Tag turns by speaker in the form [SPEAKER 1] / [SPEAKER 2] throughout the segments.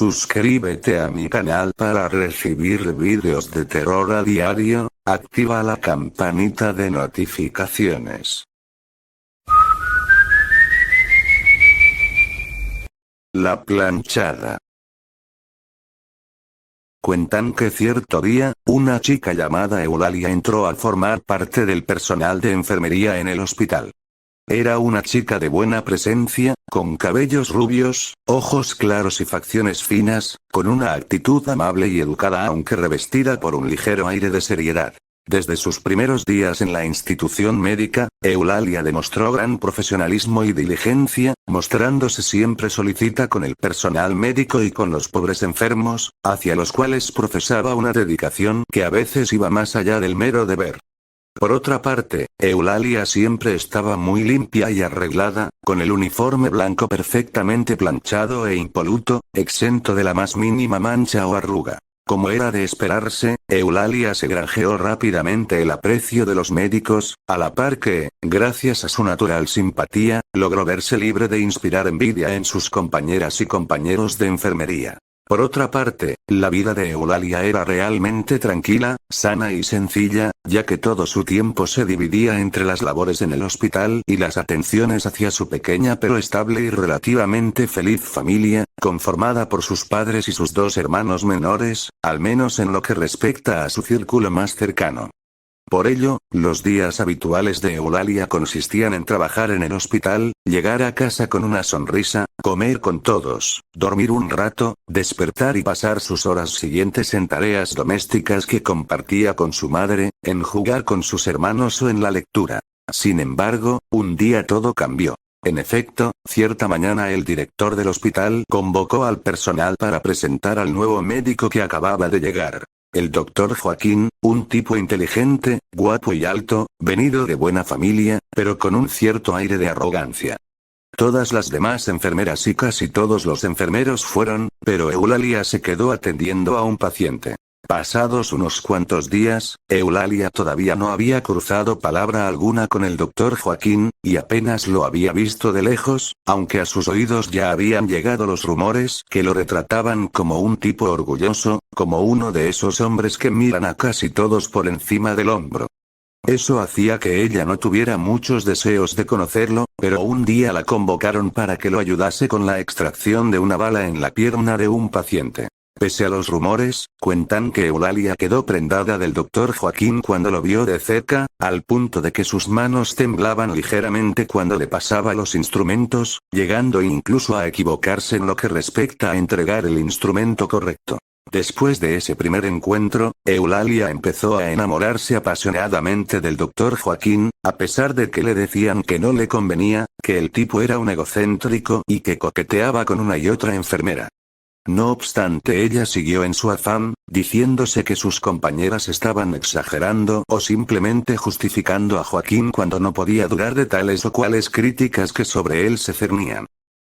[SPEAKER 1] Suscríbete a mi canal para recibir vídeos de terror a diario, activa la campanita de notificaciones. La planchada. Cuentan que cierto día, una chica llamada Eulalia entró a formar parte del personal de enfermería en el hospital. Era una chica de buena presencia, con cabellos rubios, ojos claros y facciones finas, con una actitud amable y educada aunque revestida por un ligero aire de seriedad. Desde sus primeros días en la institución médica, Eulalia demostró gran profesionalismo y diligencia, mostrándose siempre solícita con el personal médico y con los pobres enfermos, hacia los cuales profesaba una dedicación que a veces iba más allá del mero deber. Por otra parte, Eulalia siempre estaba muy limpia y arreglada, con el uniforme blanco perfectamente planchado e impoluto, exento de la más mínima mancha o arruga. Como era de esperarse, Eulalia se granjeó rápidamente el aprecio de los médicos, a la par que, gracias a su natural simpatía, logró verse libre de inspirar envidia en sus compañeras y compañeros de enfermería. Por otra parte, la vida de Eulalia era realmente tranquila, sana y sencilla, ya que todo su tiempo se dividía entre las labores en el hospital y las atenciones hacia su pequeña pero estable y relativamente feliz familia, conformada por sus padres y sus dos hermanos menores, al menos en lo que respecta a su círculo más cercano. Por ello, los días habituales de Eulalia consistían en trabajar en el hospital, llegar a casa con una sonrisa, comer con todos, dormir un rato, despertar y pasar sus horas siguientes en tareas domésticas que compartía con su madre, en jugar con sus hermanos o en la lectura. Sin embargo, un día todo cambió. En efecto, cierta mañana el director del hospital convocó al personal para presentar al nuevo médico que acababa de llegar. El doctor Joaquín, un tipo inteligente, guapo y alto, venido de buena familia, pero con un cierto aire de arrogancia. Todas las demás enfermeras y casi todos los enfermeros fueron, pero Eulalia se quedó atendiendo a un paciente. Pasados unos cuantos días, Eulalia todavía no había cruzado palabra alguna con el doctor Joaquín, y apenas lo había visto de lejos, aunque a sus oídos ya habían llegado los rumores que lo retrataban como un tipo orgulloso, como uno de esos hombres que miran a casi todos por encima del hombro. Eso hacía que ella no tuviera muchos deseos de conocerlo, pero un día la convocaron para que lo ayudase con la extracción de una bala en la pierna de un paciente. Pese a los rumores, cuentan que Eulalia quedó prendada del doctor Joaquín cuando lo vio de cerca, al punto de que sus manos temblaban ligeramente cuando le pasaba los instrumentos, llegando incluso a equivocarse en lo que respecta a entregar el instrumento correcto. Después de ese primer encuentro, Eulalia empezó a enamorarse apasionadamente del doctor Joaquín, a pesar de que le decían que no le convenía, que el tipo era un egocéntrico y que coqueteaba con una y otra enfermera. No obstante, ella siguió en su afán, diciéndose que sus compañeras estaban exagerando o simplemente justificando a Joaquín cuando no podía durar de tales o cuales críticas que sobre él se cernían.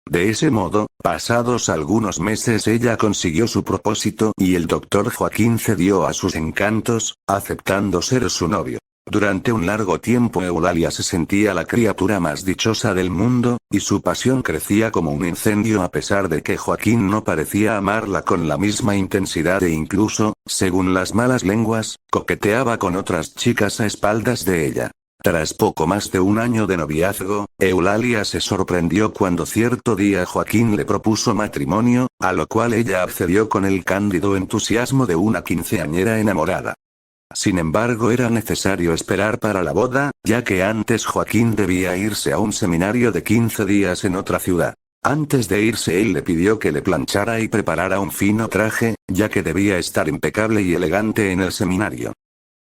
[SPEAKER 1] De ese modo, pasados algunos meses ella consiguió su propósito y el doctor Joaquín cedió a sus encantos, aceptando ser su novio. Durante un largo tiempo Eulalia se sentía la criatura más dichosa del mundo, y su pasión crecía como un incendio a pesar de que Joaquín no parecía amarla con la misma intensidad e incluso, según las malas lenguas, coqueteaba con otras chicas a espaldas de ella. Tras poco más de un año de noviazgo, Eulalia se sorprendió cuando cierto día Joaquín le propuso matrimonio, a lo cual ella accedió con el cándido entusiasmo de una quinceañera enamorada. Sin embargo, era necesario esperar para la boda, ya que antes Joaquín debía irse a un seminario de 15 días en otra ciudad. Antes de irse él le pidió que le planchara y preparara un fino traje, ya que debía estar impecable y elegante en el seminario.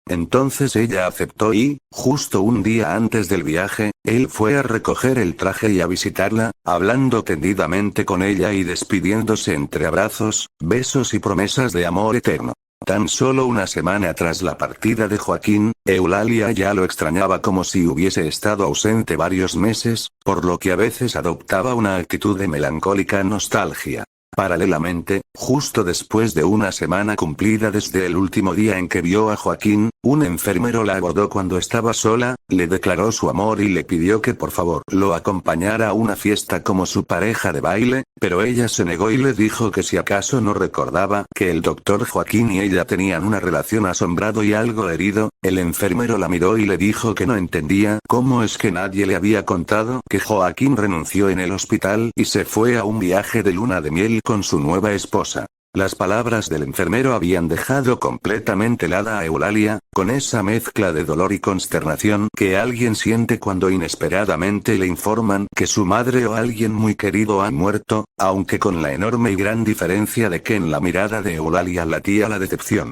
[SPEAKER 1] Entonces ella aceptó y, justo un día antes del viaje, él fue a recoger el traje y a visitarla, hablando tendidamente con ella y despidiéndose entre abrazos, besos y promesas de amor eterno. Tan solo una semana tras la partida de Joaquín, Eulalia ya lo extrañaba como si hubiese estado ausente varios meses, por lo que a veces adoptaba una actitud de melancólica nostalgia. Paralelamente, justo después de una semana cumplida desde el último día en que vio a Joaquín, un enfermero la abordó cuando estaba sola, le declaró su amor y le pidió que por favor lo acompañara a una fiesta como su pareja de baile, Pero ella se negó y le dijo que si acaso no recordaba que el doctor Joaquín y ella tenían una relación. Asombrado y algo herido, el enfermero la miró y le dijo que no entendía cómo es que nadie le había contado que Joaquín renunció en el hospital y se fue a un viaje de luna de miel con su nueva esposa. Las palabras del enfermero habían dejado completamente helada a Eulalia, con esa mezcla de dolor y consternación que alguien siente cuando inesperadamente le informan que su madre o alguien muy querido ha muerto, aunque con la enorme y gran diferencia de que en la mirada de Eulalia latía la decepción.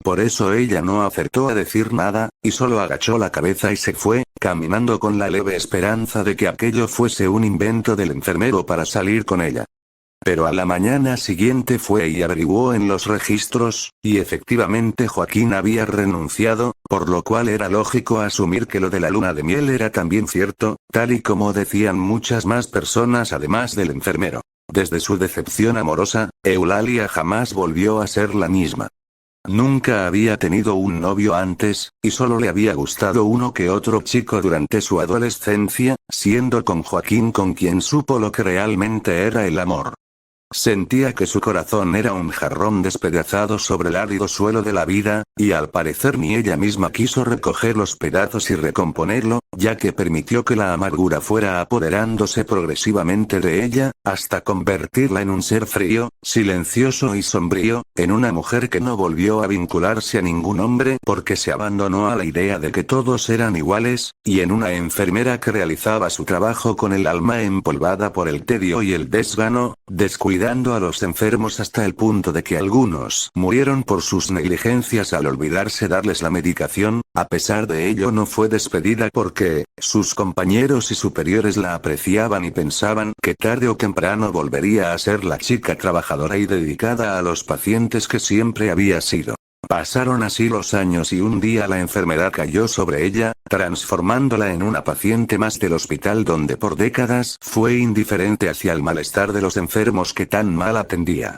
[SPEAKER 1] Por eso ella no acertó a decir nada, y solo agachó la cabeza y se fue, caminando con la leve esperanza de que aquello fuese un invento del enfermero para salir con ella. Pero a la mañana siguiente fue y averiguó en los registros, y efectivamente Joaquín había renunciado, por lo cual era lógico asumir que lo de la luna de miel era también cierto, tal y como decían muchas más personas además del enfermero. Desde su decepción amorosa, Eulalia jamás volvió a ser la misma. Nunca había tenido un novio antes, y solo le había gustado uno que otro chico durante su adolescencia, siendo con Joaquín con quien supo lo que realmente era el amor. Sentía que su corazón era un jarrón despedazado sobre el árido suelo de la vida, y al parecer ni ella misma quiso recoger los pedazos y recomponerlo, ya que permitió que la amargura fuera apoderándose progresivamente de ella, hasta convertirla en un ser frío, silencioso y sombrío, en una mujer que no volvió a vincularse a ningún hombre porque se abandonó a la idea de que todos eran iguales, y en una enfermera que realizaba su trabajo con el alma empolvada por el tedio y el desgano, descuidando a los enfermos hasta el punto de que algunos murieron por sus negligencias al olvidarse darles la medicación. A pesar de ello no fue despedida porque sus compañeros y superiores la apreciaban y pensaban que tarde o temprano volvería a ser la chica trabajadora y dedicada a los pacientes que siempre había sido. Pasaron así los años y un día la enfermedad cayó sobre ella, transformándola en una paciente más del hospital donde por décadas fue indiferente hacia el malestar de los enfermos que tan mal atendía.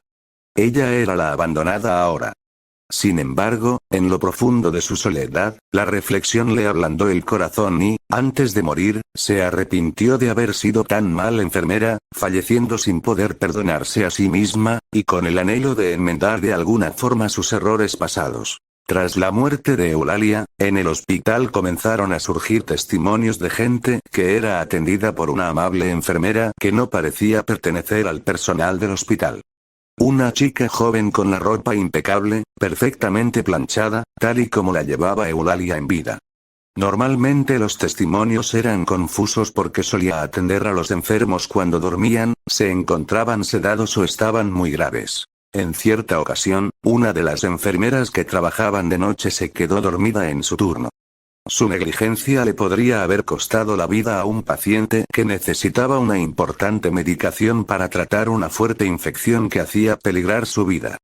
[SPEAKER 1] Ella era la abandonada ahora. Sin embargo, en lo profundo de su soledad, la reflexión le ablandó el corazón y, antes de morir, se arrepintió de haber sido tan mal enfermera, falleciendo sin poder perdonarse a sí misma, y con el anhelo de enmendar de alguna forma sus errores pasados. Tras la muerte de Eulalia, en el hospital comenzaron a surgir testimonios de gente que era atendida por una amable enfermera que no parecía pertenecer al personal del hospital. Una chica joven con la ropa impecable, perfectamente planchada, tal y como la llevaba Eulalia en vida. Normalmente los testimonios eran confusos porque solía atender a los enfermos cuando dormían, se encontraban sedados o estaban muy graves. En cierta ocasión, una de las enfermeras que trabajaban de noche se quedó dormida en su turno. Su negligencia le podría haber costado la vida a un paciente que necesitaba una importante medicación para tratar una fuerte infección que hacía peligrar su vida.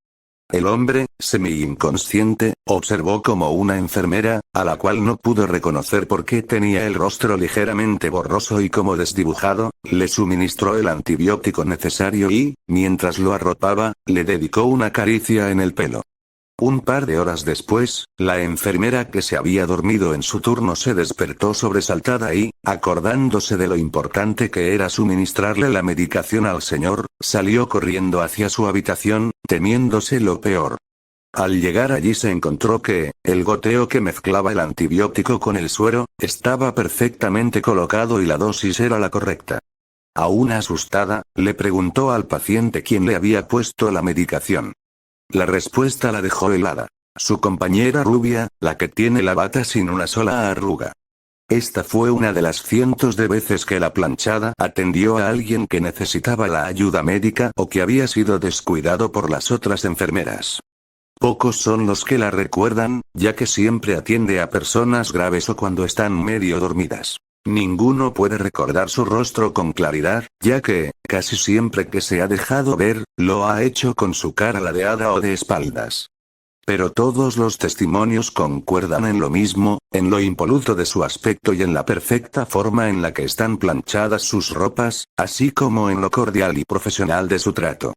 [SPEAKER 1] El hombre, semi-inconsciente, observó como una enfermera, a la cual no pudo reconocer porque tenía el rostro ligeramente borroso y como desdibujado, le suministró el antibiótico necesario y, mientras lo arropaba, le dedicó una caricia en el pelo. Un par de horas después, la enfermera que se había dormido en su turno se despertó sobresaltada y, acordándose de lo importante que era suministrarle la medicación al señor, salió corriendo hacia su habitación, temiéndose lo peor. Al llegar allí se encontró que, el goteo que mezclaba el antibiótico con el suero, estaba perfectamente colocado y la dosis era la correcta. Aún asustada, le preguntó al paciente quién le había puesto la medicación. La respuesta la dejó helada. Su compañera rubia, la que tiene la bata sin una sola arruga. Esta fue una de las cientos de veces que la planchada atendió a alguien que necesitaba la ayuda médica o que había sido descuidado por las otras enfermeras. Pocos son los que la recuerdan, ya que siempre atiende a personas graves o cuando están medio dormidas. Ninguno puede recordar su rostro con claridad, ya que, casi siempre que se ha dejado ver, lo ha hecho con su cara ladeada o de espaldas. Pero todos los testimonios concuerdan en lo mismo, en lo impoluto de su aspecto y en la perfecta forma en la que están planchadas sus ropas, así como en lo cordial y profesional de su trato.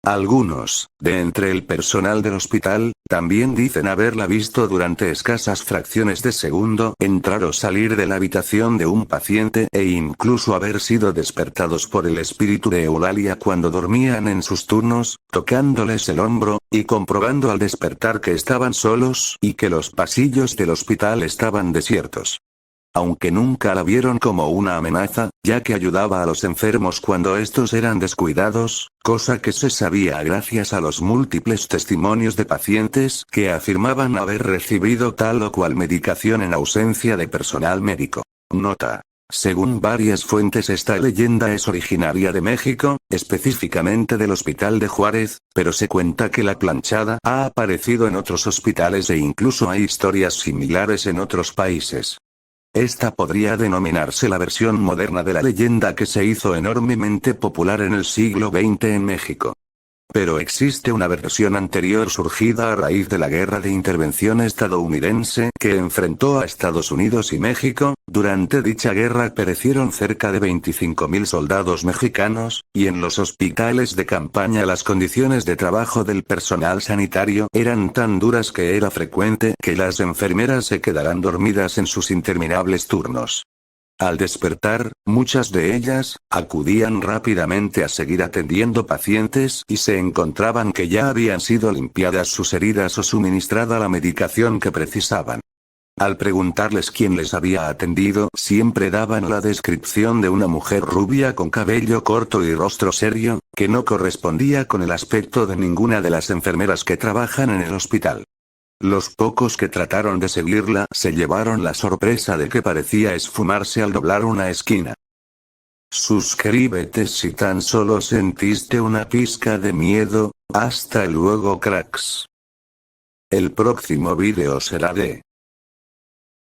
[SPEAKER 1] Algunos, de entre el personal del hospital, también dicen haberla visto durante escasas fracciones de segundo entrar o salir de la habitación de un paciente e incluso haber sido despertados por el espíritu de Eulalia cuando dormían en sus turnos, tocándoles el hombro, y comprobando al despertar que estaban solos y que los pasillos del hospital estaban desiertos. Aunque nunca la vieron como una amenaza, ya que ayudaba a los enfermos cuando estos eran descuidados, cosa que se sabía gracias a los múltiples testimonios de pacientes que afirmaban haber recibido tal o cual medicación en ausencia de personal médico. Nota. Según varias fuentes, esta leyenda es originaria de México, específicamente del Hospital de Juárez, pero se cuenta que la planchada ha aparecido en otros hospitales e incluso hay historias similares en otros países. Esta podría denominarse la versión moderna de la leyenda que se hizo enormemente popular en el siglo XX en México. Pero existe una versión anterior surgida a raíz de la Guerra de Intervención estadounidense que enfrentó a Estados Unidos y México. Durante dicha guerra perecieron cerca de 25.000 soldados mexicanos, y en los hospitales de campaña las condiciones de trabajo del personal sanitario eran tan duras que era frecuente que las enfermeras se quedaran dormidas en sus interminables turnos. Al despertar, muchas de ellas acudían rápidamente a seguir atendiendo pacientes y se encontraban que ya habían sido limpiadas sus heridas o suministrada la medicación que precisaban. Al preguntarles quién les había atendido, siempre daban la descripción de una mujer rubia con cabello corto y rostro serio, que no correspondía con el aspecto de ninguna de las enfermeras que trabajan en el hospital. Los pocos que trataron de seguirla se llevaron la sorpresa de que parecía esfumarse al doblar una esquina. Suscríbete si tan solo sentiste una pizca de miedo. Hasta luego, cracks. El próximo vídeo será de